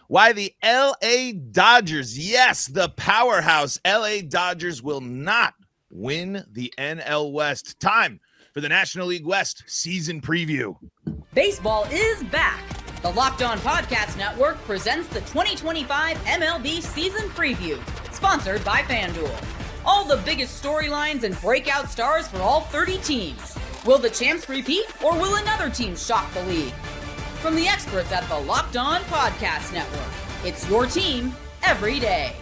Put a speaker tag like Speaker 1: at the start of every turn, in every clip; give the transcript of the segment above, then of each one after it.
Speaker 1: why the LA Dodgers, yes, the powerhouse LA Dodgers, will not win the NL West. Time for the National League West season preview.
Speaker 2: Baseball is back. The Locked On Podcast Network presents the 2025 MLB season preview, sponsored by FanDuel. All the biggest storylines and breakout stars for all 30 teams. Will the champs repeat, or will another team shock the league? From the experts at the Locked On Podcast Network, it's your team every day.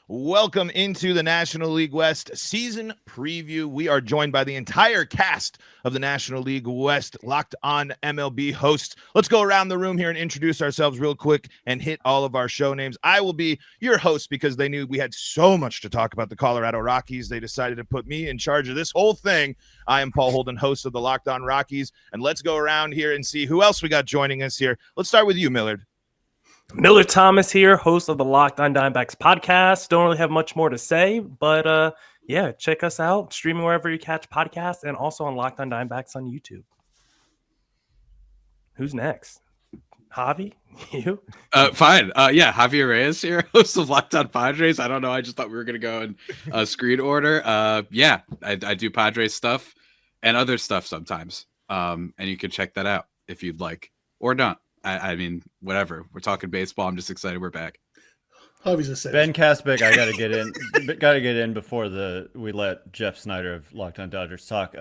Speaker 1: Welcome into the National League West season preview. We are joined by the entire cast of the National League West Locked On MLB hosts. Let's go around the room here and introduce ourselves real quick and hit all of our show names. I will be your host because they knew we had so much to talk about the Colorado Rockies. They decided to put me in charge of this whole thing. I am Paul Holden, host of the Locked On Rockies. And let's go around here and see who else we got joining us here. Let's start with you, Millard.
Speaker 3: Miller Thomas here, host of the Locked On Diamondbacks podcast. Don't really have much more to say, but yeah, check us out, streaming wherever you catch podcasts, and also on Locked On Diamondbacks on YouTube. Who's next? Javi? You?
Speaker 4: Fine. Yeah, Javier Reyes here, host of Locked On Padres. I don't know. I just thought we were going to go in screen order. Yeah, I do Padres stuff and other stuff sometimes. And you can check that out if you'd like, or not. I mean, whatever. We're talking baseball. I'm just excited we're back.
Speaker 5: Ben Caspick, I gotta get in before we let Jeff Snyder of Locked On Dodgers talk.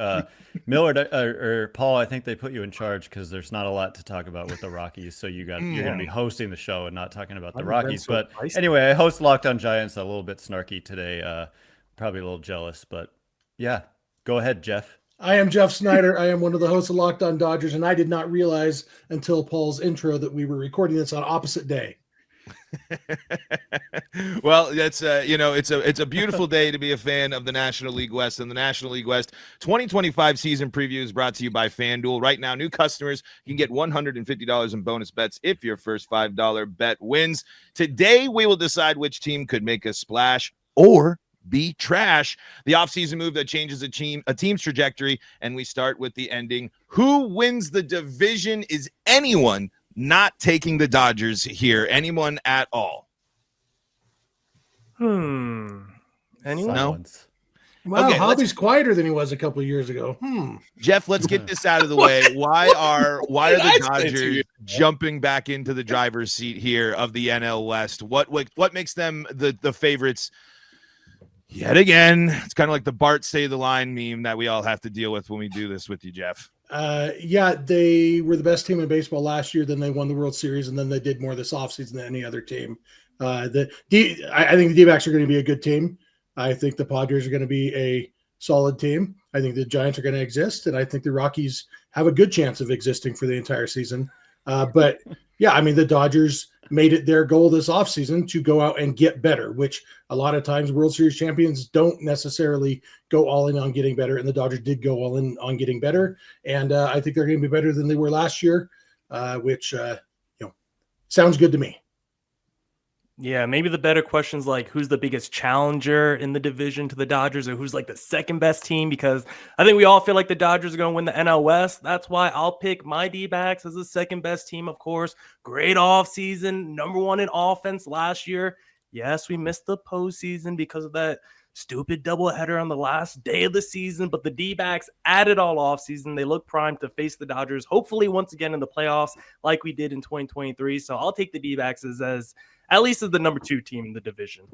Speaker 5: Millard or Paul, I think they put you in charge because there's not a lot to talk about with the Rockies. So you're gonna be hosting the show and not talking about the Rockies. But anyway, I host Locked On Giants. A little bit snarky today, probably a little jealous, but yeah, go ahead, Jeff.
Speaker 6: I am Jeff Snyder. I am one of the hosts of Locked On Dodgers, and I did not realize until Paul's intro that we were recording this on opposite day.
Speaker 1: Well, that's it's a beautiful day to be a fan of the National League West, and the National League West 2025 season preview is brought to you by FanDuel. Right now, new customers can get $150 in bonus bets if your first $5 bet wins. Today, we will decide which team could make a splash or be trash. The offseason move that changes a team's trajectory, and we start with the ending. Who wins the division? Is anyone not taking the Dodgers here? Anyone at all?
Speaker 3: Anyone?
Speaker 1: No?
Speaker 6: Wow,
Speaker 1: Okay,
Speaker 6: Hobby's quieter than he was a couple of years ago.
Speaker 1: Jeff, let's get this out of the way. Why are the Dodgers jumping back into the driver's seat here of the NL West? What makes them the favorites yet again? It's kind of like the Bart Say the Line meme that we all have to deal with when we do this with you, Jeff.
Speaker 6: Yeah, they were the best team in baseball last year. Then they won the World Series, and then they did more this offseason than any other team. I think the D-backs are going to be a good team. I think the Padres are going to be a solid team. I think the Giants are going to exist, and I think the Rockies have a good chance of existing for the entire season. But yeah, I mean, the Dodgers made it their goal this offseason to go out and get better, which a lot of times World Series champions don't necessarily go all in on getting better. And the Dodgers did go all in on getting better. And I think they're going to be better than they were last year, which, sounds good to me.
Speaker 3: Yeah, maybe the better questions like who's the biggest challenger in the division to the Dodgers, or who's like the second best team, because I think we all feel like the Dodgers are going to win the NL West. That's why I'll pick my D-backs as the second best team, of course. Great offseason, number one in offense last year. Yes, we missed the postseason because of that stupid doubleheader on the last day of the season, but the D-backs added all offseason. They look primed to face the Dodgers, hopefully once again in the playoffs like we did in 2023. So I'll take the D-backs as at least as the number 2 team in the division.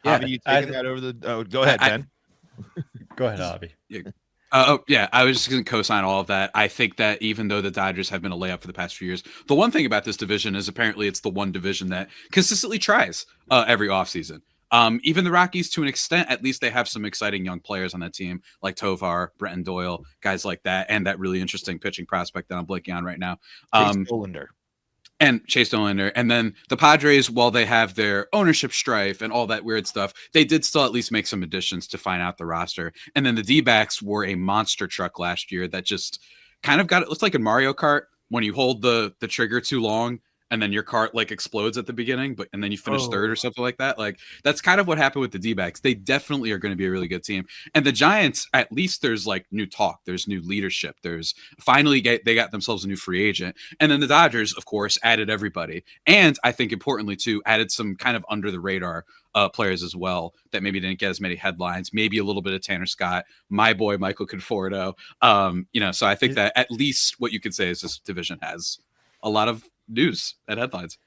Speaker 1: Yeah, you taking that over the? Oh, go ahead, Ben.
Speaker 5: Go ahead, Avi.
Speaker 4: Yeah, I was just going to co-sign all of that. I think that even though the Dodgers have been a layup for the past few years, the one thing about this division is apparently it's the one division that consistently tries every offseason. Even the Rockies, to an extent, at least they have some exciting young players on that team, like Tovar, Brenton Doyle, guys like that, and that really interesting pitching prospect that I'm blanking on right now. Chase Dollander. And then the Padres, while they have their ownership strife and all that weird stuff, they did still at least make some additions to find out the roster. And then the D-backs were a monster truck last year that just kind of got it. Looks like in Mario Kart, when you hold the trigger too long and then your cart like explodes at the beginning, and then you finish third or something like that. Like that's kind of what happened with the D-backs. They definitely are going to be a really good team. And the Giants, at least there's like new talk, there's new leadership, there's finally they got themselves a new free agent. And then the Dodgers, of course, added everybody. And I think importantly too, added some kind of under the radar players as well that maybe didn't get as many headlines, maybe a little bit of Tanner Scott, my boy Michael Conforto. So I think that at least what you could say is this division has a lot of news and headlines.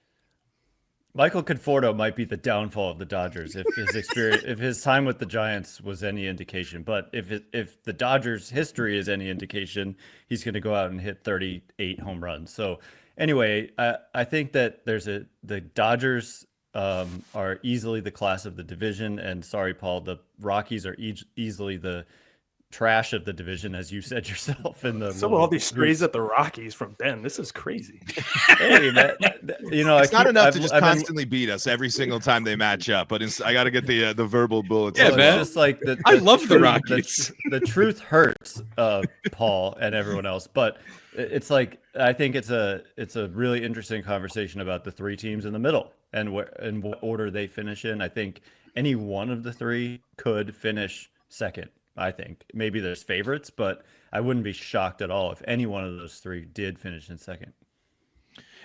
Speaker 5: Michael Conforto might be the downfall of the Dodgers if his experience, if his time with the Giants was any indication. But if the Dodgers' history is any indication, he's going to go out and hit 38 home runs. So anyway, I think that the Dodgers are easily the class of the division, and sorry, Paul, the Rockies are easily the trash of the division, as you said yourself. In the
Speaker 3: all these strays at the Rockies from Ben. This is crazy.
Speaker 5: Hey, man,
Speaker 1: it's not enough to just constantly beat us every single time they match up, but I got to get the verbal bullets.
Speaker 4: Yeah, man.
Speaker 5: It's just like
Speaker 4: I love the Rockies.
Speaker 5: The truth hurts, Paul and everyone else, but it's like I think it's a really interesting conversation about the three teams in the middle and what order they finish in. I think any one of the three could finish second. I think maybe there's favorites, but I wouldn't be shocked at all if any one of those three did finish in second.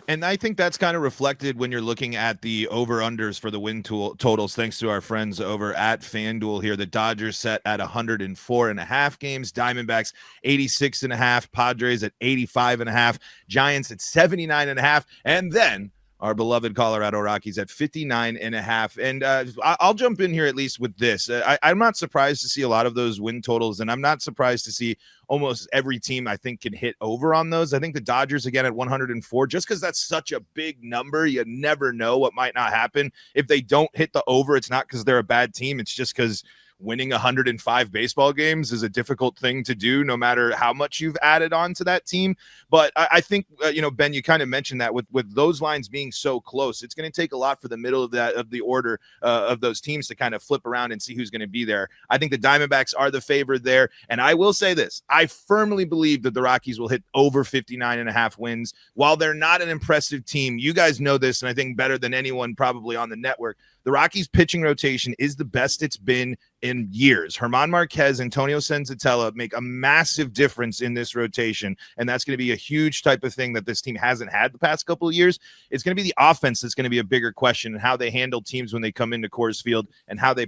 Speaker 1: And I think that's kind of reflected when you're looking at the over-unders for the win totals, thanks to our friends over at FanDuel here. The Dodgers set at 104.5 games, Diamondbacks 86.5, Padres at 85.5, Giants at 79.5, and then our beloved Colorado Rockies at 59.5. And I'll jump in here at least with this. I'm not surprised to see a lot of those win totals, and I'm not surprised to see almost every team I think can hit over on those. I think the Dodgers again at 104, just because that's such a big number. You never know what might not happen. If they don't hit the over, it's not because they're a bad team. It's just because winning 105 baseball games is a difficult thing to do, no matter how much you've added on to that team. But I think, Ben, you kind of mentioned that with those lines being so close, it's going to take a lot for the middle of the order of those teams to kind of flip around and see who's going to be there. I think the Diamondbacks are the favorite there. And I will say this, I firmly believe that the Rockies will hit over 59.5 wins. While they're not an impressive team, you guys know this, and I think better than anyone probably on the network, the Rockies pitching rotation is the best it's been in years. German Marquez, Antonio Senzatella make a massive difference in this rotation, and that's going to be a huge type of thing that this team hasn't had the past couple of years. It's going to be the offense that's going to be a bigger question, and how they handle teams when they come into Coors Field and how they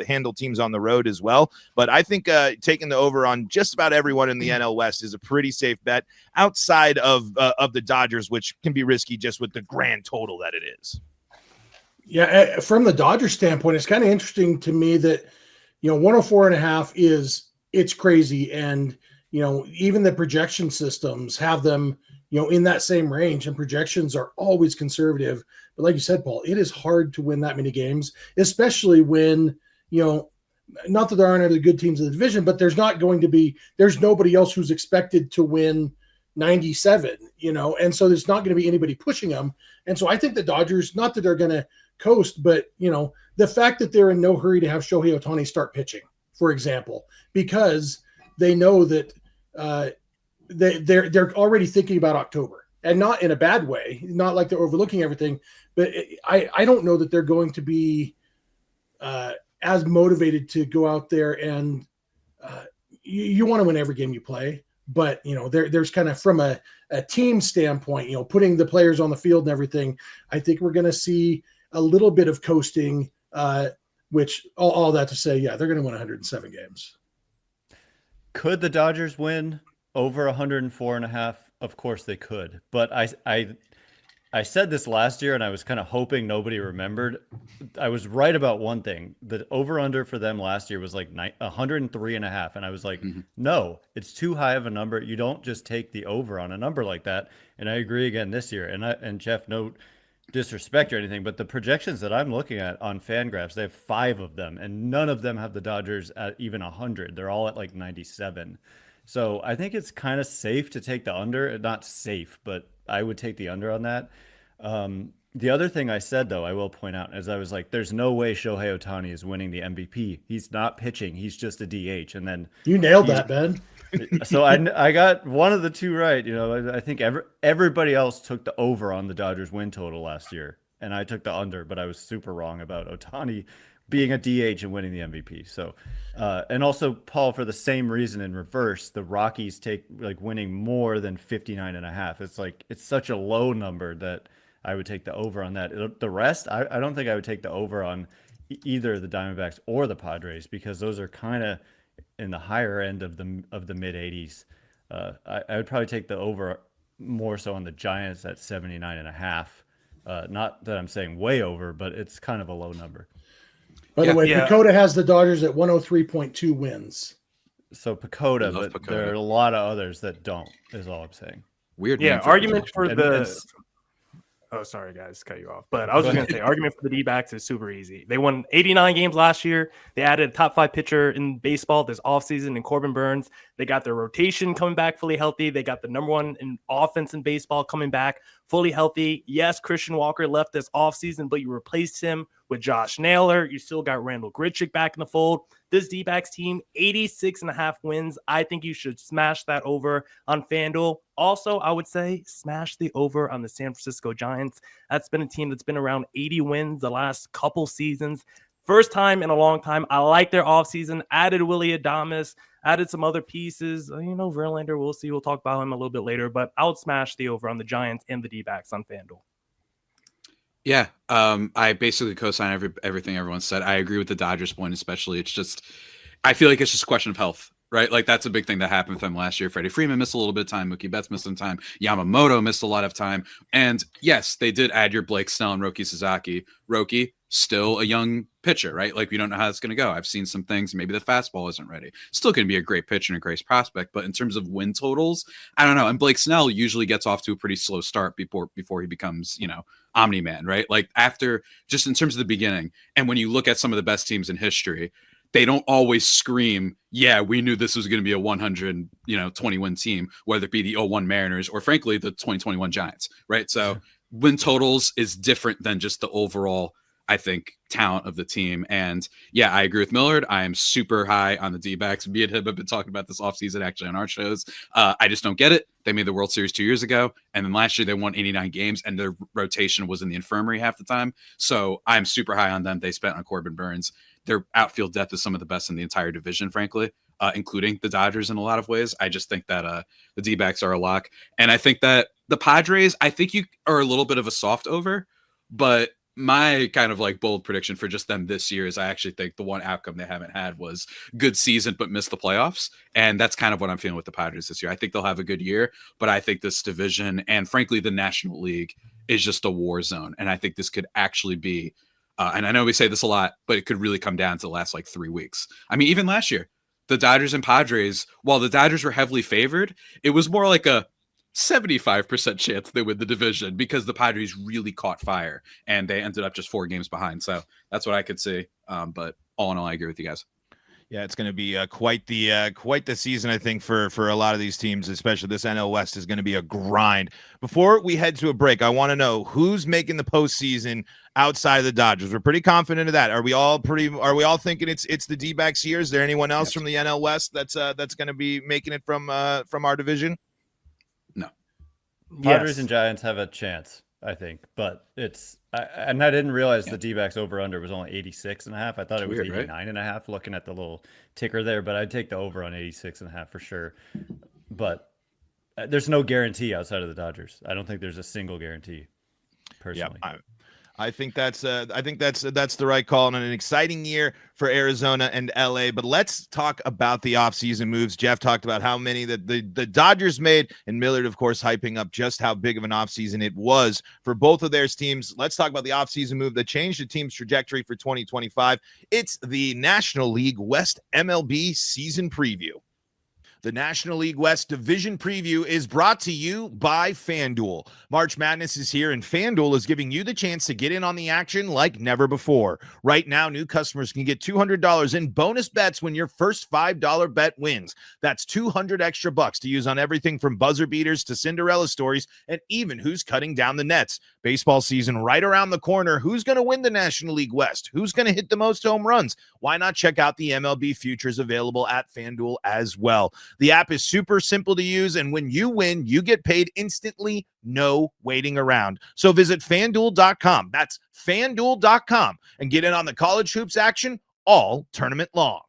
Speaker 1: handle teams on the road as well. But I think taking the over on just about everyone in the NL West is a pretty safe bet outside of the Dodgers, which can be risky just with the grand total that it is.
Speaker 6: Yeah, from the Dodgers standpoint, it's kind of interesting to me that, 104.5 it's crazy. And, even the projection systems have them, in that same range, and projections are always conservative. But like you said, Paul, it is hard to win that many games, especially when, not that there aren't other good teams in the division, but there's nobody else who's expected to win 97, and so there's not going to be anybody pushing them. And so I think the Dodgers, not that they're going to coast, but the fact that they're in no hurry to have Shohei Ohtani start pitching, for example, because they know that they're already thinking about October, and not in a bad way, not like they're overlooking everything, but I don't know that they're going to be as motivated to go out there and you want to win every game you play. But, there's kind of from a team standpoint, putting the players on the field and everything, I think we're going to see a little bit of coasting, which all that to say, yeah, they're going to win 107 games.
Speaker 5: Could the Dodgers win over 104.5? Of course they could. But I said this last year, and I was kind of hoping nobody remembered. I was right about one thing. The over-under for them last year was like 103.5. And I was like, no, it's too high of a number. You don't just take the over on a number like that. And I agree again this year. And Jeff, no disrespect or anything, but the projections that I'm looking at on Fangraphs, they have 5 of them, and none of them have the Dodgers at even 100. They're all at like 97. So I think it's kind of safe to take the under. Not safe, but I would take the under on that. The other thing I said, though, I will point out, is I was like, there's no way Shohei Ohtani is winning the MVP. He's not pitching. He's just a DH. And then
Speaker 6: you nailed that, Ben.
Speaker 5: So I got one of the two right. I think everybody else took the over on the Dodgers win total last year, and I took the under, but I was super wrong about Ohtani being a DH and winning the MVP. So, and also Paul, for the same reason in reverse, the Rockies take winning more than 59.5. It's such a low number that I would take the over on that. The rest, I don't think I would take the over on either the Diamondbacks or the Padres, because those are kind of in the higher end of the mid 80s. I would probably take the over more so on the Giants at 79.5. Not that I'm saying way over, but it's kind of a low number.
Speaker 6: By the way, Pacoda has the Dodgers at 103.2 wins.
Speaker 5: So Pacoda, but there are a lot of others that don't, is all I'm saying.
Speaker 4: Weird.
Speaker 3: Yeah, argument for the... Oh, sorry, guys, cut you off. But I was just going to say, argument for the D-backs is super easy. They won 89 games last year. They added a top 5 pitcher in baseball this offseason in Corbin Burns. They got their rotation coming back fully healthy. They got the number one in offense in baseball coming back fully healthy. Yes, Christian Walker left this offseason, but you replaced him with Josh Naylor. You still got Randall Grichuk back in the fold. This D-backs team, 86.5 wins. I think you should smash that over on FanDuel. Also, I would say smash the over on the San Francisco Giants. That's been a team that's been around 80 wins the last couple seasons. First time in a long time. I like their offseason. Added Willie Adames, added some other pieces. Verlander, we'll see. We'll talk about him a little bit later. But I would smash the over on the Giants and the D-backs on FanDuel.
Speaker 4: Yeah, I basically co-sign everything everyone said. I agree with the Dodgers point, especially. It's just, I feel like it's just a question of health, right? Like, that's a big thing that happened with them last year. Freddie Freeman missed a little bit of time. Mookie Betts missed some time. Yamamoto missed a lot of time. And yes, they did add your Blake Snell and Roki Sasaki. Roki, still a young pitcher, right? Like, we don't know how it's going to go. I've seen some things. Maybe the fastball isn't ready. Still going to be a great pitcher and a great prospect. But in terms of win totals, I don't know. And Blake Snell usually gets off to a pretty slow start before he becomes, Omni-Man, right? Like, after, just in terms of the beginning. And when you look at some of the best teams in history, they don't always scream, yeah, we knew this was going to be a 120 win team, whether it be the 01 Mariners or frankly the 2021 Giants, right? So win totals is different than just the overall, I think, talent of the team. And yeah, I agree with Millard. I am super high on the D-backs. Me and him have been talking about this offseason actually on our shows. I just don't get it. They made the World Series 2 years ago, and then last year they won 89 games, and their rotation was in the infirmary half the time. So I'm super high on them. They spent on Corbin Burns. Their outfield depth is some of the best in the entire division, frankly, including the Dodgers in a lot of ways. I just think that the D-backs are a lock. And I think that the Padres, I think you are a little bit of a soft over, but my kind of bold prediction for just them this year is I actually think the one outcome they haven't had was good season but missed the playoffs. And that's kind of what I'm feeling with the Padres this year. I think they'll have a good year, but I think this division and frankly the National League is just a war zone. And I think this could actually be and I know we say this a lot, but it could really come down to the last 3 weeks. I mean, even last year, the Dodgers and Padres, while the Dodgers were heavily favored, it was more like a 75% chance they win the division because the Padres really caught fire and they ended up just 4 games behind. So that's what I could see. But all in all, I agree with you guys.
Speaker 1: Yeah, it's going to be quite the season, I think, for a lot of these teams, especially this NL West is going to be a grind. Before we head to a break, I want to know who's making the postseason outside of the Dodgers. We're pretty confident of that. Are we all thinking it's the D-backs here? Is there anyone else from the NL West that's going to be making it from our division?
Speaker 4: No.
Speaker 5: Padres and Giants have a chance, I think, but I didn't realize the D-backs over-under was only 86.5. I thought it was 89.5 looking at the little ticker there, but I'd take the over on 86.5 for sure. But there's no guarantee outside of the Dodgers. I don't think there's a single guarantee, personally.
Speaker 1: Yeah, I think that's the right call and an exciting year for Arizona and LA. But let's talk about the offseason moves. Jeff talked about how many that the Dodgers made, and Millard, of course, hyping up just how big of an offseason it was for both of their teams. Let's talk about the offseason move that changed the team's trajectory for 2025. It's the National League West MLB season preview. The National League West Division Preview is brought to you by FanDuel. March Madness is here, and FanDuel is giving you the chance to get in on the action like never before. Right now, new customers can get $200 in bonus bets when your first $5 bet wins. That's $200 extra bucks to use on everything from buzzer beaters to Cinderella stories and even who's cutting down the nets. Baseball season right around the corner. Who's going to win the National League West? Who's going to hit the most home runs? Why not check out the MLB futures available at FanDuel as well? The app is super simple to use, and when you win, you get paid instantly, no waiting around. So visit FanDuel.com. That's FanDuel.com and get in on the college hoops action all tournament long.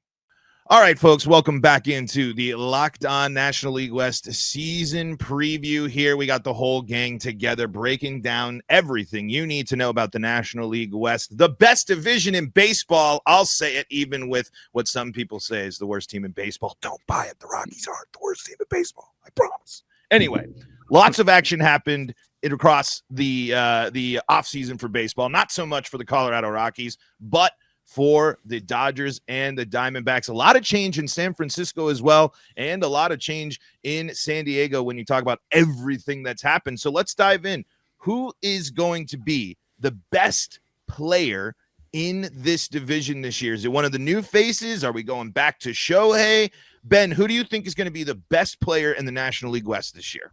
Speaker 1: All right, folks, welcome back into the Locked On National League West season preview here. We got the whole gang together breaking down everything you need to know about the National League West, the best division in baseball. I'll say it, even with what some people say is the worst team in baseball. Don't buy it. The Rockies aren't the worst team in baseball. I promise. Anyway, lots of action happened across the offseason for baseball. Not so much for the Colorado Rockies, but for the Dodgers and the Diamondbacks. A lot of change in San Francisco as well, and a lot of change in San Diego when you talk about everything that's happened. So let's dive in. Who is going to be the best player in this division this year? Is it one of the new faces? Are we going back to Shohei? Ben, who do you think is going to be the best player in the National League West this year?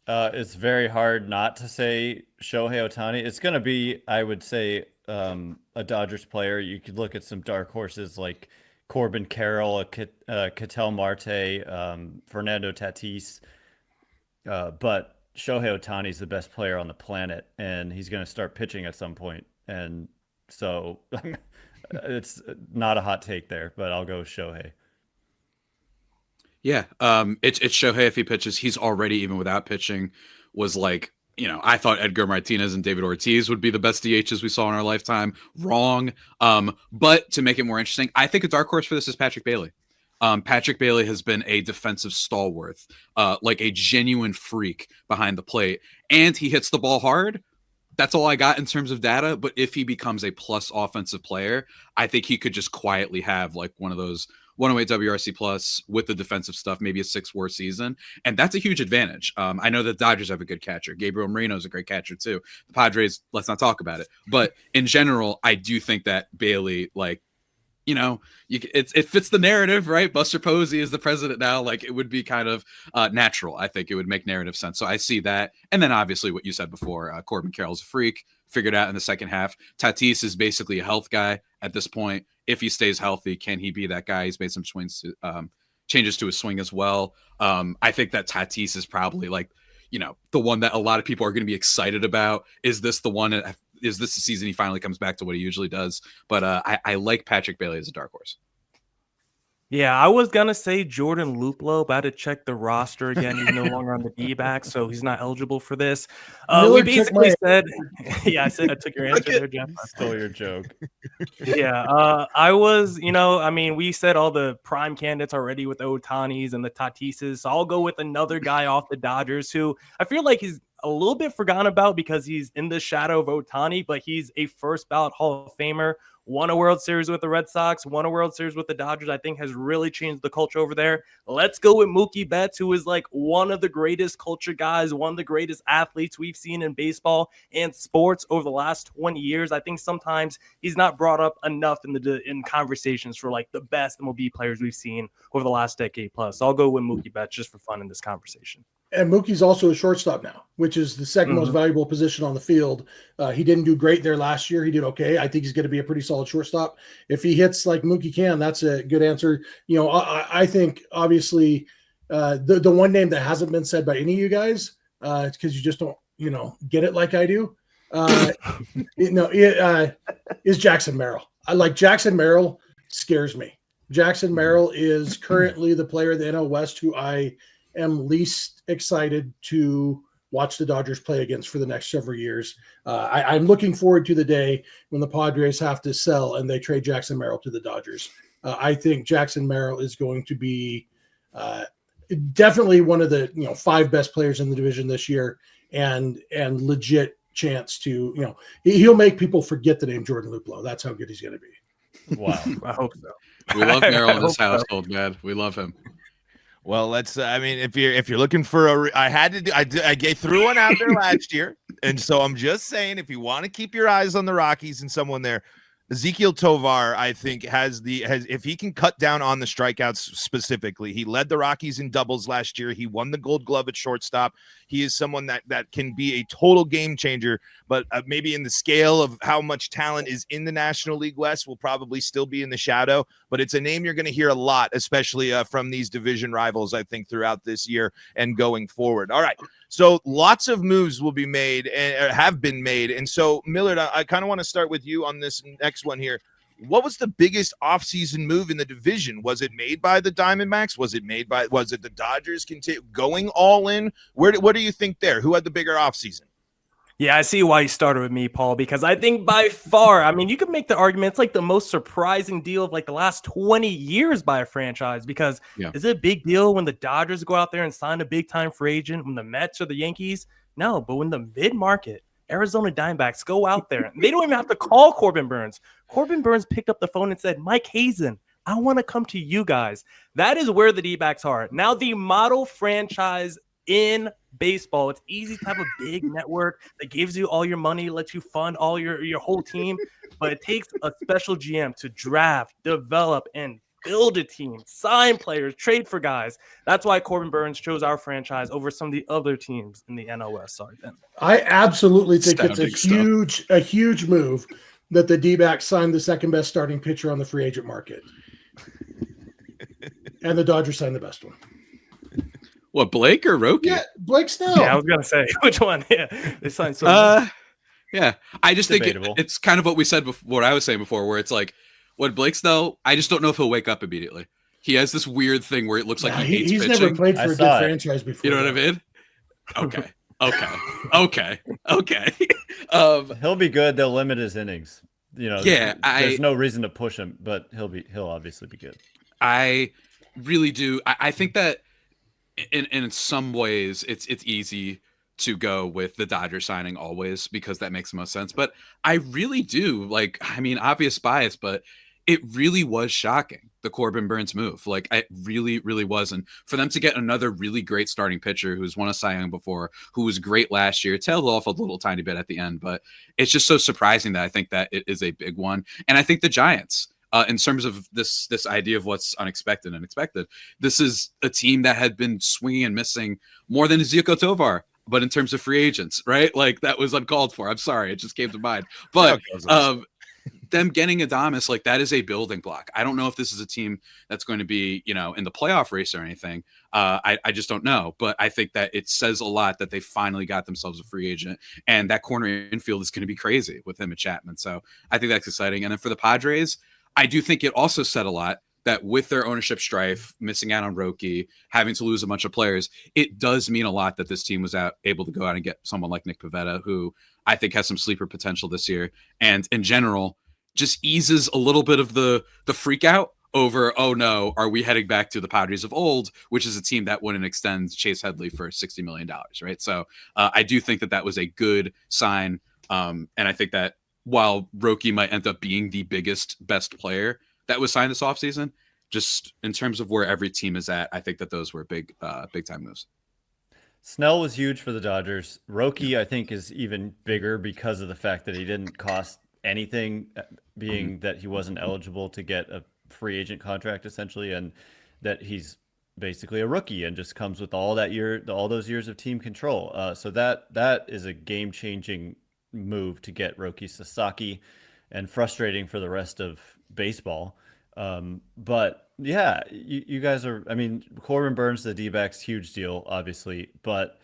Speaker 5: It's very hard not to say Shohei Ohtani. It's going to be, I would say, a Dodgers player. You could look at some dark horses like Corbin Carroll, Ketel Marte, Fernando Tatis. But Shohei Ohtani is the best player on the planet, and he's going to start pitching at some point. And so it's not a hot take there, but I'll go Shohei.
Speaker 4: Yeah, it's Shohei if he pitches. He's already, even without pitching, was like, I thought Edgar Martinez and David Ortiz would be the best DHs we saw in our lifetime. Wrong. But to make it more interesting, I think a dark horse for this is Patrick Bailey. Patrick Bailey has been a defensive stalwart, like a genuine freak behind the plate, and he hits the ball hard. That's all I got in terms of data. But if he becomes a plus offensive player, I think he could just quietly have like one of those 108 WRC plus with the defensive stuff, maybe a 6-WAR season. And that's a huge advantage. I know the Dodgers have a good catcher. Gabriel Moreno is a great catcher too. The Padres, let's not talk about it. But in general, I do think that Bailey, it fits the narrative, right? Buster Posey is the president now. Like, it would be kind of natural. I think it would make narrative sense. So I see that. And then obviously what you said before, Corbin Carroll's a freak, figured out in the second half. Tatis is basically a health guy at this point. If he stays healthy, can he be that guy? He's made some changes to his swing as well. I think that Tatis is probably the one that a lot of people are going to be excited about. Is this the one? Is this the season he finally comes back to what he usually does? But I like Patrick Bailey as a dark horse.
Speaker 3: Yeah, I was going to say Jordan Luplow, but I had to check the roster again. He's no longer on the D-backs, so he's not eligible for this. We basically said – yeah, I took your answer there, Jeff.
Speaker 5: Stole your joke.
Speaker 3: Yeah, I was – we said all the prime candidates already with the Ohtanis and the Tatises, so I'll go with another guy off the Dodgers who I feel like he's a little bit forgotten about because he's in the shadow of Ohtani, but he's a first-ballot Hall of Famer. Won a World Series with the Red Sox, won a World Series with the Dodgers. I think has really changed the culture over there. Let's go with Mookie Betts, who is like one of the greatest culture guys, one of the greatest athletes we've seen in baseball and sports over the last 20 years. I think sometimes he's not brought up enough in conversations for like the best MLB players we've seen over the last decade plus. So I'll go with Mookie Betts just for fun in this conversation.
Speaker 6: And Mookie's also a shortstop now, which is the second most valuable position on the field. He didn't do great there last year. He did okay. I think he's going to be a pretty solid shortstop. If he hits like Mookie can, that's a good answer. I think obviously the one name that hasn't been said by any of you guys, because you just don't, get it like I do, is Jackson Merrill. Jackson Merrill scares me. Jackson Merrill is currently the player in the NL West who I am least excited to watch the Dodgers play against for the next several years. I'm looking forward to the day when the Padres have to sell and they trade Jackson Merrill to the Dodgers. I think Jackson Merrill is going to be definitely one of the 5 best players in the division this year, and legit chance to he'll make people forget the name Jordan Luplow. That's how good he's going to be.
Speaker 5: Wow,
Speaker 3: I hope so.
Speaker 4: We love Merrill in this household, man. We love him.
Speaker 1: Well, let's. If you're looking for I threw one out there last year, and so I'm just saying, if you want to keep your eyes on the Rockies and someone there, Ezekiel Tovar, I think, has if he can cut down on the strikeouts specifically. He led the Rockies in doubles last year. He won the Gold Glove at shortstop. He is someone that can be a total game changer, but maybe in the scale of how much talent is in the National League West will probably still be in the shadow. But it's a name you're going to hear a lot, especially from these division rivals, I think, throughout this year and going forward. All right. So lots of moves will be made and have been made. And so, Millard, I kind of want to start with you on this next one here. What was the biggest offseason move in the division? Was it made by the Diamondbacks? Was it the Dodgers going all in? What do you think there? Who had the bigger offseason?
Speaker 3: Yeah, I see why you started with me, Paul, because I think by far, I mean, you could make the argument it's like the most surprising deal of like the last 20 years by a franchise, because is it a big deal when the Dodgers go out there and sign a big time free agent, when the Mets or the Yankees? No, but when the mid-market Arizona Diamondbacks go out there, and they don't even have to call Corbin Burns. Corbin Burns picked up the phone and said, Mike Hazen, I want to come to you guys. That is where the D-backs are. Now the model franchise in baseball, it's easy to have a big network that gives you all your money, lets you fund all your whole team, but it takes a special GM to draft, develop, and build a team, sign players, trade for guys. That's why Corbin Burns chose our franchise over some of the other teams in the NOS. Sorry, Ben.
Speaker 6: I absolutely think it's a huge move that the D-backs signed the second best starting pitcher on the free agent market, and the Dodgers signed the best one.
Speaker 4: What, Blake or Roki?
Speaker 6: Yeah, Blake Snell.
Speaker 3: Yeah, I was gonna say which one. Yeah, they signed so.
Speaker 4: Yeah, I just think it's kind of what we said before. What I was saying before, where it's like, what Blake Snell. I just don't know if he'll wake up immediately. He has this weird thing where it looks like he's pitching.
Speaker 6: Never played for a good franchise before.
Speaker 4: You know what I mean? Okay.
Speaker 5: He'll be good. They'll limit his innings. There's no reason to push him, but he'll obviously be good.
Speaker 4: I really do. I think that. In some ways, it's easy to go with the Dodgers signing always because that makes the most sense. But I really do obvious bias, but it really was shocking, the Corbin Burns move. Like, it really, really was. And for them to get another really great starting pitcher who's won a Cy Young before, who was great last year, tailed off a little tiny bit at the end, but it's just so surprising that I think that it is a big one. And I think the Giants. In terms of this idea of what's unexpected and expected, this is a team that had been swinging and missing more than Ezekiel Tovar, but in terms of free agents, right? Like, that was uncalled for. I'm sorry, it just came to mind. But them getting Adames, like, that is a building block. I don't know if this is a team that's going to be, in the playoff race or anything. I just don't know. But I think that it says a lot that they finally got themselves a free agent, and that corner infield is going to be crazy with him and Chapman. So I think that's exciting. And then for the Padres, I do think it also said a lot that with their ownership strife, missing out on Roki, having to lose a bunch of players, it does mean a lot that this team was able to go out and get someone like Nick Pivetta, who I think has some sleeper potential this year. And in general, just eases a little bit of the freak out over, oh no, are we heading back to the Padres of old, which is a team that wouldn't extend Chase Headley for $60 million, right? So I do think that was a good sign. And I think that while Roki might end up being the best player that was signed this offseason, just in terms of where every team is at, I think that those were big time moves.
Speaker 5: Snell was huge for the Dodgers. Roki, I think, is even bigger because of the fact that he didn't cost anything, being that he wasn't eligible to get a free agent contract, essentially, and that he's basically a rookie and just comes with all those years of team control. So that is a game-changing move to get Roki Sasaki, and frustrating for the rest of baseball. But yeah, you guys are, Corbin Burns to the D-backs, huge deal, obviously. But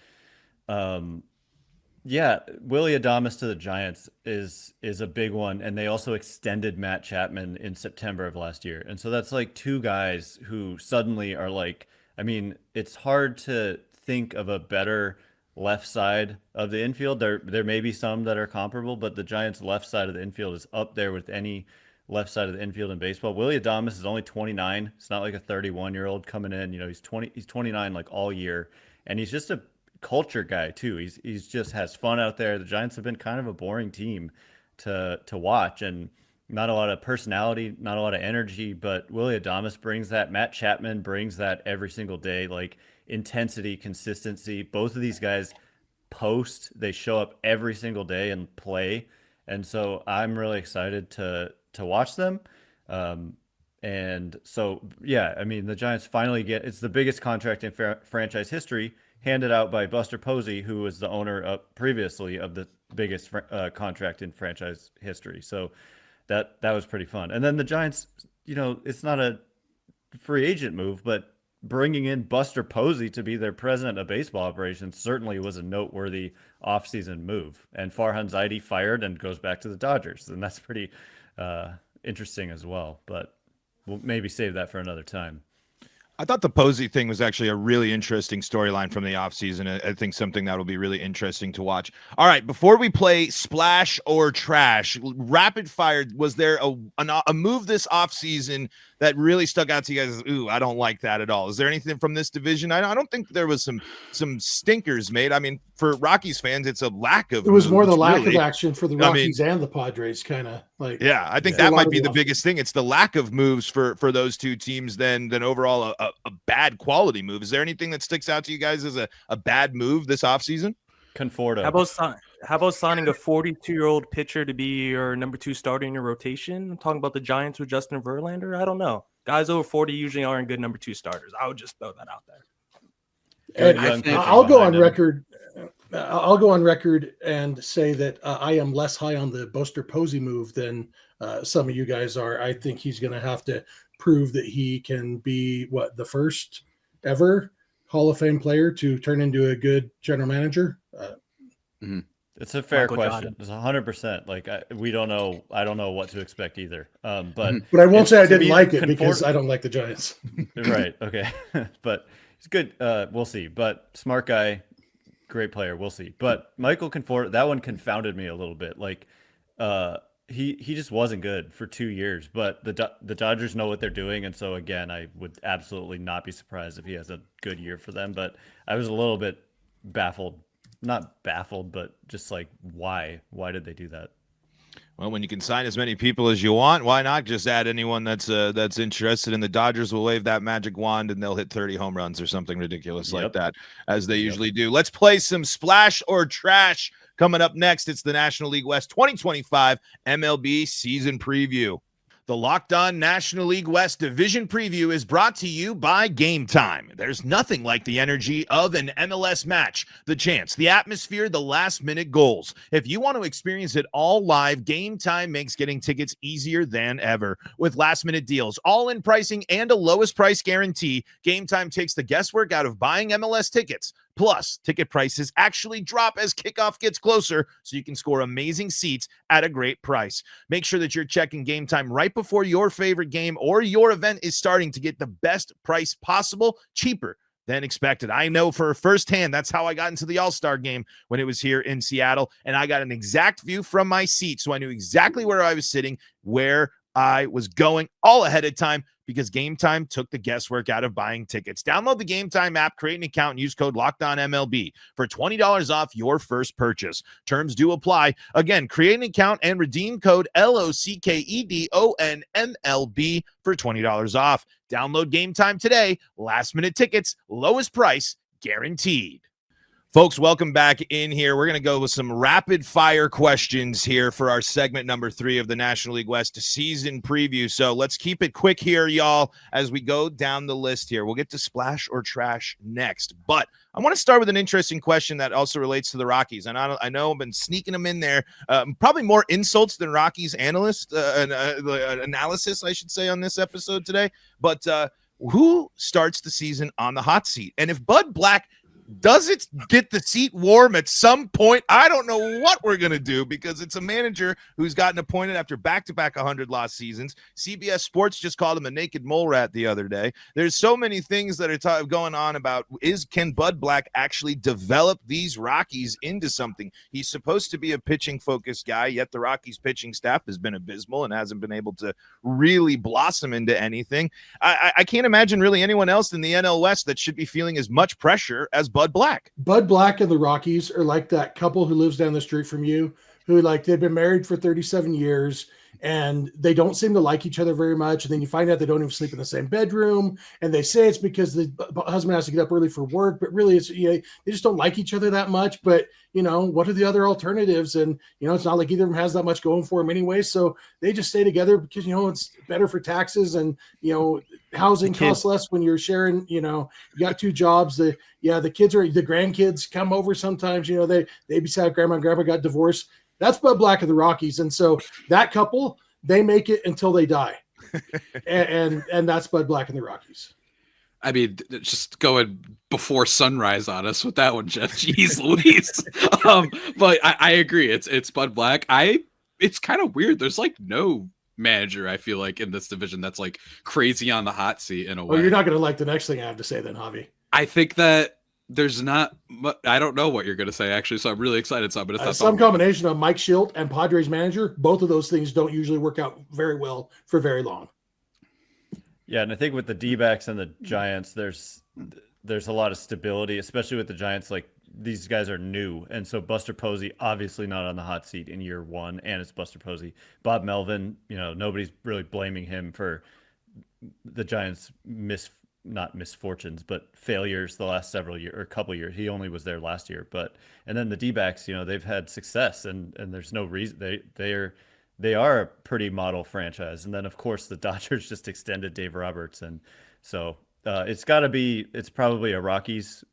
Speaker 5: yeah, Willy Adames to the Giants is a big one. And they also extended Matt Chapman in September of last year. And so that's like two guys who suddenly are like, it's hard to think of a better left side of the infield. There may be some that are comparable, but the Giants' left side of the infield is up there with any left side of the infield in baseball. Willy Adames is only 29. It's not like a 31-year-old coming in. He's 29 like all year, and he's just a culture guy too. He's just has fun out there. The Giants have been kind of a boring team to watch, and not a lot of personality, not a lot of energy, but Willy Adames brings that. Matt Chapman brings that every single day, like intensity, consistency. Both of these guys they show up every single day and play. And so I'm really excited to to watch them. And so, yeah, I mean, the Giants finally it's the biggest contract in franchise history, handed out by Buster Posey, who was the owner previously of the biggest contract in franchise history. So that was pretty fun. And then the Giants, it's not a free agent move, but bringing in Buster Posey to be their president of baseball operations certainly was a noteworthy offseason move. And Farhan Zaidi fired and goes back to the Dodgers. And that's pretty interesting as well. But we'll maybe save that for another time.
Speaker 1: I thought the Posey thing was actually a really interesting storyline from the offseason. I think something that will be really interesting to watch. All right, before we play Splash or Trash, rapid fire, was there a move this offseason that really stuck out to you guys? Ooh, I don't like that at all. Is there anything from this division? I don't think there was some stinkers made. I mean, for Rockies fans, it's a lack of.
Speaker 6: It was more the lack
Speaker 1: really.
Speaker 6: of action for the Rockies and the Padres, kind of like.
Speaker 1: Yeah, I think that might be the biggest thing. It's the lack of moves for those two teams than overall a bad quality move. Is there anything that sticks out to you guys as a bad move this offseason?
Speaker 5: Conforto.
Speaker 3: How about signing a 42-year-old pitcher to be your number 2 starter in your rotation? I'm talking about the Giants with Justin Verlander. I don't know. Guys over 40 usually aren't good number 2 starters. I would just throw that out there.
Speaker 6: And I'll go on record. I'll go on record and say that I am less high on the Buster Posey move than some of you guys are. I think he's going to have to prove that he can be the first ever Hall of Fame player to turn into a good general manager.
Speaker 5: It's a fair question. It's 100%. Like we don't know. I don't know what to expect either. But
Speaker 6: I won't say I didn't like it because I don't like the Giants.
Speaker 5: Right. Okay. But it's good. We'll see. But smart guy, great player. We'll see. But Michael Conforto, that one confounded me a little bit. Like he just wasn't good for 2 years. But the Dodgers know what they're doing, and so again, I would absolutely not be surprised if he has a good year for them. But I was a little bit baffled. Not baffled, but just like, why did they do that?
Speaker 1: Well, when you can sign as many people as you want, why not just add anyone that's interested? And the Dodgers will wave that magic wand and they'll hit 30 home runs or something ridiculous like that, as they usually do. Let's play some Splash or Trash. Coming up next, it's the National League West 2025 MLB season preview. The Locked On National League West Division Preview is brought to you by Game Time. There's nothing like the energy of an MLS match, the chance, the atmosphere, the last-minute goals. If you want to experience it all live, Game Time makes getting tickets easier than ever. With last-minute deals, all-in pricing, and a lowest price guarantee, Game Time takes the guesswork out of buying MLS tickets. Plus, ticket prices actually drop as kickoff gets closer, so you can score amazing seats at a great price. Make sure that you're checking Game Time right before your favorite game or your event is starting to get the best price possible, cheaper than expected. I know for firsthand, that's how I got into the All-Star game when it was here in Seattle, and I got an exact view from my seat, so I knew exactly where I was sitting, where I was going all ahead of time, because Game Time took the guesswork out of buying tickets. Download the Game Time app, create an account, and use code LOCKEDONMLB for $20 off your first purchase. Terms do apply. Again, create an account and redeem code LOCKEDONMLB for $20 off. Download Game Time today. Last minute tickets, lowest price guaranteed. Folks, welcome back in here. We're going to go with some rapid fire questions here for our segment number 3 of the National League West season preview. So let's keep it quick here, y'all, as we go down the list here. We'll get to Splash or Trash next, but I want to start with an interesting question that also relates to the Rockies. And I know I've been sneaking them in there. Probably more insults than Rockies analysis, I should say, on this episode today. But who starts the season on the hot seat? And if Bud Black does it get the seat warm at some point? I don't know what we're going to do, because it's a manager who's gotten appointed after back-to-back 100-loss seasons. CBS Sports just called him a naked mole rat the other day. There's so many things that are going on about can Bud Black actually develop these Rockies into something? He's supposed to be a pitching-focused guy, yet the Rockies pitching staff has been abysmal and hasn't been able to really blossom into anything. I can't imagine really anyone else in the NL West that should be feeling as much pressure as Bud Black.
Speaker 6: Bud Black and the Rockies are like that couple who lives down the street from you, who they've been married for 37 years and they don't seem to like each other very much. And then you find out they don't even sleep in the same bedroom, and they say it's because the husband has to get up early for work, but really it's, they just don't like each other that much. But what are the other alternatives? And it's not like either of them has that much going for them anyway, so they just stay together because it's better for taxes, and housing costs less when you're sharing. You got two jobs. The grandkids come over sometimes. They babysat grandma and grandpa got divorced. That's Bud Black of the Rockies. And so that couple, they make it until they die. and that's Bud Black and the Rockies.
Speaker 4: I mean, just going before sunrise on us with that one, Jeff. Jeez Louise. But I agree. It's Bud Black. It's kind of weird. There's like no manager, I feel like, in this division that's like crazy on the hot seat in a way.
Speaker 6: Well, you're not going to like the next thing I have to say then, Javi.
Speaker 4: I think that there's not, I don't know what you're going to say, actually, so I'm really excited. So I'm going to stop
Speaker 6: some combination of Mike Schilt and Padres manager. Both of those things don't usually work out very well for very long.
Speaker 5: Yeah, and I think with the D-backs and the Giants, there's a lot of stability, especially with the Giants. Like, these guys are new, and so Buster Posey obviously not on the hot seat in year one, and it's Buster Posey. Bob Melvin, nobody's really blaming him for the Giants' not misfortunes, but failures the last several years or a couple of years. He only was there last year, and then the D-backs, they've had success, and there's no reason they are a pretty model franchise. And then of course the Dodgers just extended Dave Roberts, and so it's probably a Rockies.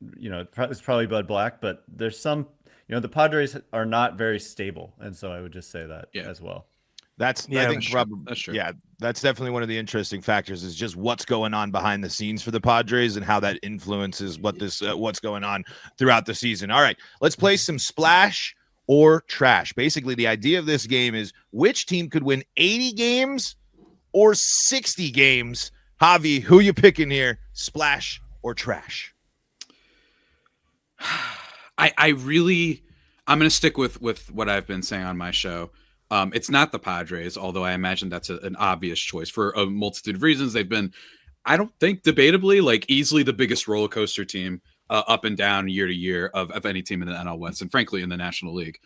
Speaker 5: It's probably Bud Black, but there's some. The Padres are not very stable, and so I would just say that as well.
Speaker 1: I think that's true. Yeah, that's definitely one of the interesting factors is just what's going on behind the scenes for the Padres and how that influences what's going on throughout the season. All right, let's play some splash or trash. Basically, the idea of this game is which team could win 80 games or 60 games. Javi, who you picking here? Splash or trash?
Speaker 4: I'm going to stick with what I've been saying on my show. It's not the Padres, although I imagine that's an obvious choice for a multitude of reasons. They've been, I don't think debatably, like easily the biggest roller coaster team up and down year to year of any team in the NL West, and frankly in the National League.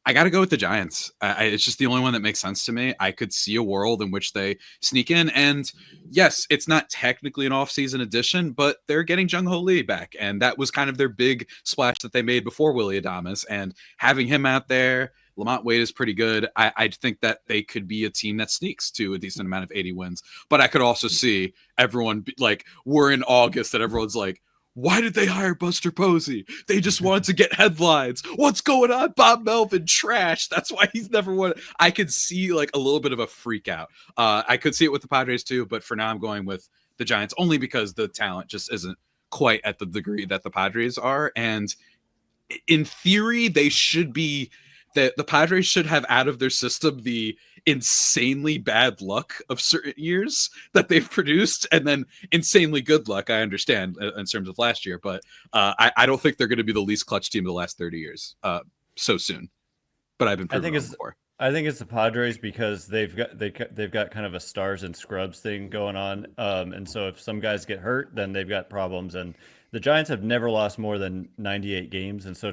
Speaker 4: I got to go with the Giants. It's just the only one that makes sense to me. I could see a world in which they sneak in, and yes, it's not technically an off-season addition, but they're getting Jung-Ho Lee back, and that was kind of their big splash that they made before Willy Adames, and having him out there, Lamont Wade is pretty good. I think that they could be a team that sneaks to a decent amount of 80 wins, but I could also see everyone we're in August and everyone's like, why did they hire Buster Posey? They just wanted to get headlines. What's going on? Bob Melvin, trash. That's why he's never won. I could see a little bit of a freak out. I could see it with the Padres too, but for now I'm going with the Giants only because the talent just isn't quite at the degree that the Padres are. And in theory, they should be the Padres should have out of their system the insanely bad luck of certain years that they've produced, and then insanely good luck, I understand, in terms of last year. But I don't think they're going to be the least clutch team of the last 30 years so soon. But I've been proven wrong before.
Speaker 5: I think it's the Padres because they've got kind of a stars and scrubs thing going on. And so if some guys get hurt, then they've got problems. And the Giants have never lost more than 98 games. And so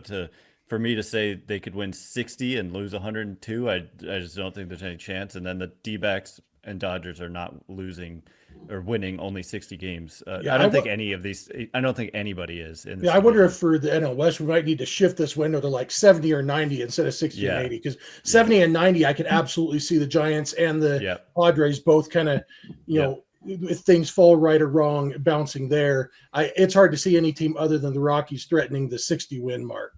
Speaker 5: for me to say they could win 60 and lose 102, I just don't think there's any chance. And then the D-backs and Dodgers are not losing or winning only 60 games. I don't think anybody is.
Speaker 6: I wonder if for the NL West, we might need to shift this window to 70 or 90 instead of 60 and 80, because 70 and 90, I could absolutely see the Giants and the Padres both kind of, if things fall right or wrong, bouncing there. It's hard to see any team other than the Rockies threatening the 60 win mark.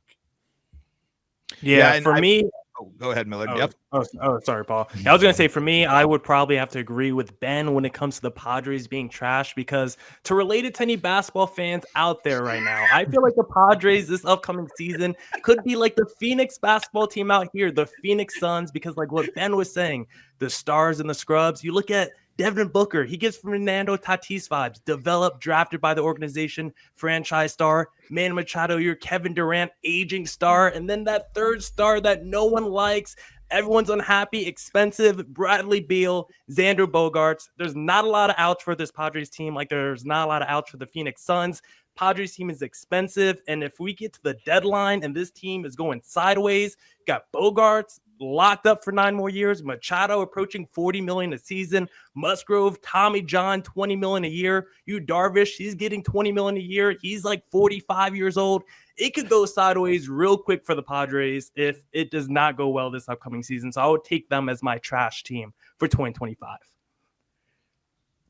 Speaker 3: Yeah, for me.
Speaker 1: Oh, go ahead, Millard. Yep.
Speaker 3: Oh, sorry, Paul. I was going to say, for me, I would probably have to agree with Ben when it comes to the Padres being trash, because to relate it to any basketball fans out there right now, I feel like the Padres this upcoming season could be like the Phoenix basketball team out here, the Phoenix Suns, because like what Ben was saying, the stars and the scrubs, you look at Devin Booker, he gives Fernando Tatis vibes, developed, drafted by the organization, franchise star. Manny Machado, your Kevin Durant, aging star. And then that third star that no one likes, everyone's unhappy, expensive, Bradley Beal, Xander Bogaerts. There's not a lot of outs for this Padres team, like there's not a lot of outs for the Phoenix Suns. Padres team is expensive, and if we get to the deadline and this team is going sideways, you got Bogaerts, locked up for 9 more years. Machado approaching $40 million a season. Musgrove, Tommy John, $20 million a year. Yu Darvish, he's getting $20 million a year. He's like 45 years old. It could go sideways real quick for the Padres if it does not go well this upcoming season. So I would take them as my trash team for 2025.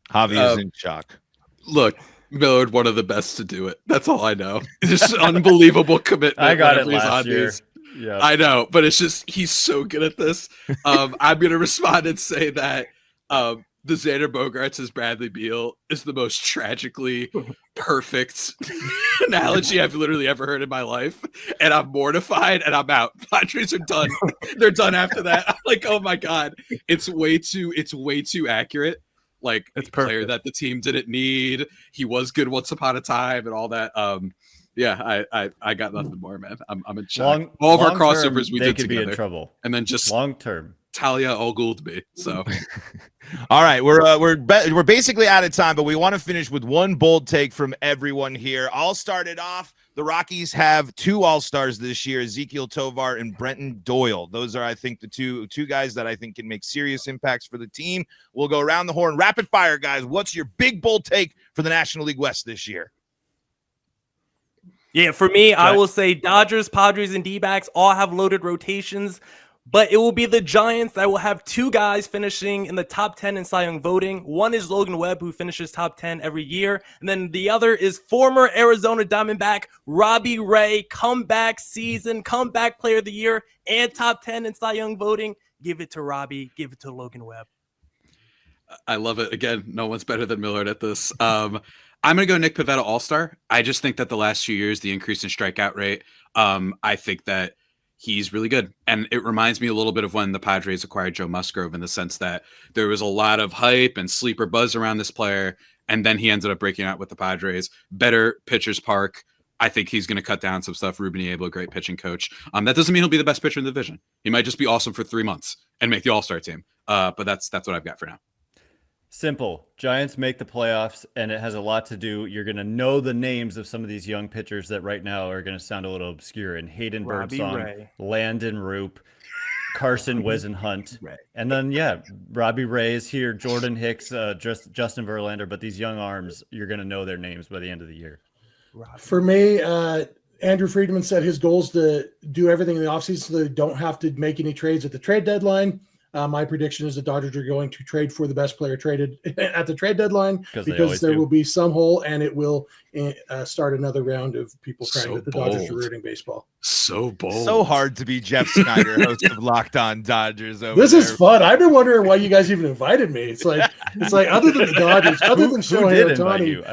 Speaker 1: Javi is in shock.
Speaker 4: Look, Millard, one of the best to do it. That's all I know. Just unbelievable commitment.
Speaker 5: I got it last year.
Speaker 4: Yeah, I know, but it's just he's so good at this. I'm gonna respond and say that the Xander Bogaerts as Bradley Beal is the most tragically perfect analogy I've literally ever heard in my life, and I'm mortified and I'm out. Padres are done. They're done after that. I'm like, oh my god, it's way too accurate. Like a player that the team didn't need. He was good once upon a time and all that. Yeah, I got nothing more, man. I'm in shock. All of our crossovers we did together.
Speaker 5: Be in trouble.
Speaker 4: And then just
Speaker 5: long term.
Speaker 4: Talia all Gould me. So,
Speaker 1: all right, we're basically out of time, but we want to finish with one bold take from everyone here. I'll start it off. The Rockies have 2 All-Stars this year, Ezekiel Tovar and Brenton Doyle. Those are, I think, the two guys that I think can make serious impacts for the team. We'll go around the horn, rapid fire, guys. What's your big bold take for the National League West this year?
Speaker 3: Yeah, for me, I will say Dodgers, Padres, and D-backs all have loaded rotations, but it will be the Giants that will have 2 guys finishing in the top 10 in Cy Young voting. One is Logan Webb, who finishes top 10 every year, and then the other is former Arizona Diamondback Robbie Ray, comeback player of the year, and top 10 in Cy Young voting. Give it to Robbie, give it to Logan Webb.
Speaker 4: I love it. Again, no one's better than Millard at this. I'm going to go Nick Pivetta All-Star. I just think that the last few years, the increase in strikeout rate, I think that he's really good. And it reminds me a little bit of when the Padres acquired Joe Musgrove in the sense that there was a lot of hype and sleeper buzz around this player. And then he ended up breaking out with the Padres. Better pitcher's park. I think he's going to cut down some stuff. Ruben Niebla, great pitching coach. That doesn't mean he'll be the best pitcher in the division. He might just be awesome for 3 months and make the All-Star team. But that's what I've got for now.
Speaker 5: Simple. Giants make the playoffs, and it has a lot to do. You're going to know the names of some of these young pitchers that right now are going to sound a little obscure. And Hayden Birdsong, Landon Roop, Carson Wisenhunt. And then, Robbie Ray is here, Jordan Hicks, Justin Verlander. But these young arms, you're going to know their names by the end of the year.
Speaker 6: For me, Andrew Friedman said his goal is to do everything in the offseason so they don't have to make any trades at the trade deadline. My prediction is the Dodgers are going to trade for the best player traded at the trade deadline because there will be some hole, and it will start another round of people crying that the Dodgers are ruining baseball.
Speaker 4: So bold.
Speaker 1: So hard to be Jeff Snyder, host of Locked On Dodgers.
Speaker 6: This is fun. I've been wondering why you guys even invited me. It's like other than the Dodgers, other than Shohei Ohtani.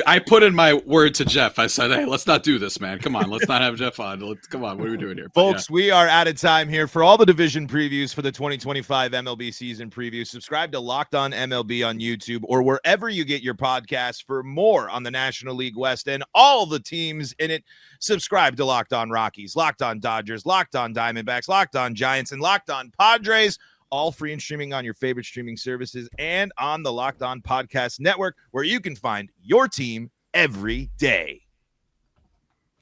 Speaker 4: I put in my word to Jeff. I said, hey, let's not do this, man. Come on, let's not have Jeff on. Come on, what are we doing here?
Speaker 1: Folks, we are out of time here for all the division previews for the 2025 MLB season preview. Subscribe to Locked On MLB on YouTube or wherever you get your podcasts for more on the National League West and all the teams in it. Subscribe to Locked On Rockies, Locked On Dodgers, Locked On Diamondbacks, Locked On Giants, and Locked On Padres, all free and streaming on your favorite streaming services and on the Locked On Podcast Network, where you can find your team every day.